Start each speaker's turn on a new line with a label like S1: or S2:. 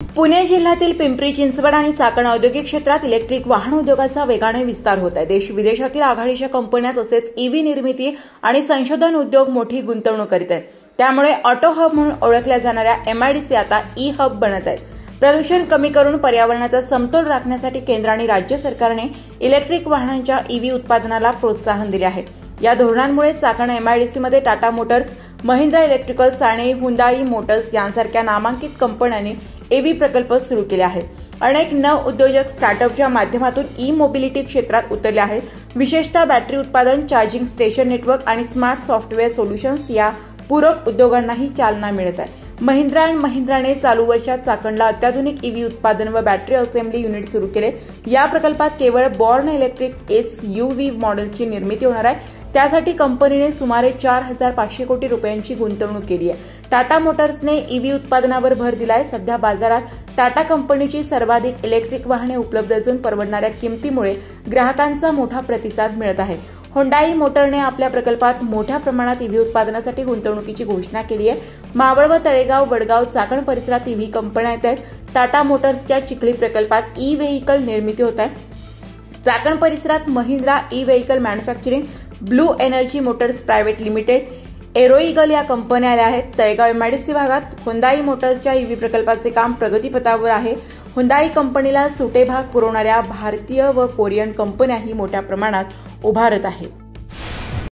S1: पुणे जिल्ह्यातील पिंपरी चिंचवड आणि चाकण औद्योगिक क्षेत्रात इलेक्ट्रिक वाहन उद्योगाचा वेगाने विस्तार होत आहे। देश विदेशातील आघाडीच्या कंपन्या तसेच ईव्ही निर्मिती आणि संशोधन उद्योग मोठी गुंतवणूक करीत आहेत। त्यामुळे ऑटो हब म्हणून ओळखल्या जाणाऱ्या एमआयडीसी आता ई हब बनत आहेत। प्रदूषण कमी करून पर्यावरणाचा समतोल राखण्यासाठी केंद्र आणि राज्य सरकारने इलेक्ट्रिक वाहनांच्या ईव्ही उत्पादनाला प्रोत्साहन दिले आहे। या धोरणांमुळे चाकण एमआयडीसीमध्ये टाटा मोटर्स, महिंद्रा इलेक्ट्रिकल्स आणि हुंदाई मोटर्स यांसारख्या नामांकित कंपन्यांनी ईव्ही प्रकल्प सुरू केले आहेत। अनेक नवउद्योजक स्टार्टअपच्या माध्यमातून ई मोबिलिटी क्षेत्रात उतरले आहेत। विशेषतः बॅटरी उत्पादन, चार्जिंग स्टेशन नेटवर्क आणि स्मार्ट सॉफ्टवेअर सोल्युशन्स या पूरक उद्योगांनाही चालना मिळत आहे। महिंद्रा अँड महिंद्राने चालू वर्षात चाकणला अत्याधुनिक ईव्ही उत्पादन व बॅटरी असेंब्ली युनिट सुरू केले। या प्रकल्पात केवळ बॉर्न इलेक्ट्रिक एसयूव्ही मॉडेलची निर्मिती होणार आहे। त्यासाठी कंपनीने सुमारे 4,500 कोटी रुपयांची गुंतवणूक केली आहे। टाटा मोटर्सने ईव्ही उत्पादनावर भर दिलाय। सध्या बाजारात टाटा कंपनीची सर्वाधिक इलेक्ट्रिक वाहने उपलब्ध असून परवडणाऱ्या किमतीमुळे ग्राहकांचा मोठा प्रतिसाद मिळत आहे। हुंडाई मोटरने आपल्या प्रकल्पात मोठ्या प्रमाणात ईव्ही उत्पादनासाठी गुंतवणुकीची घोषणा केली आहे। मावळ व तळेगाव, वडगाव, चाकण परिसरात ईव्ही कंपन्या येत आहेत। टाटा मोटर्सच्या चिखली प्रकल्पात ई व्हेइकल निर्मिती होत आहे। चाकण परिसरात Mahindra E vehicle manufacturing, blue energy motors private limited, Aeroeagle या कंपन्या आल्या आहेत। तळेगाव एमआयडीसी भागात हुंदाई मोटर्सच्या ईव्ही प्रकल्पाचे काम प्रगतीपथावर आहे। हुंदाई कंपनीला सुटे भाग पुरवणाऱ्या भारतीय व कोरियन कंपन्याही मोठ्या प्रमाणात उभारत आहेत।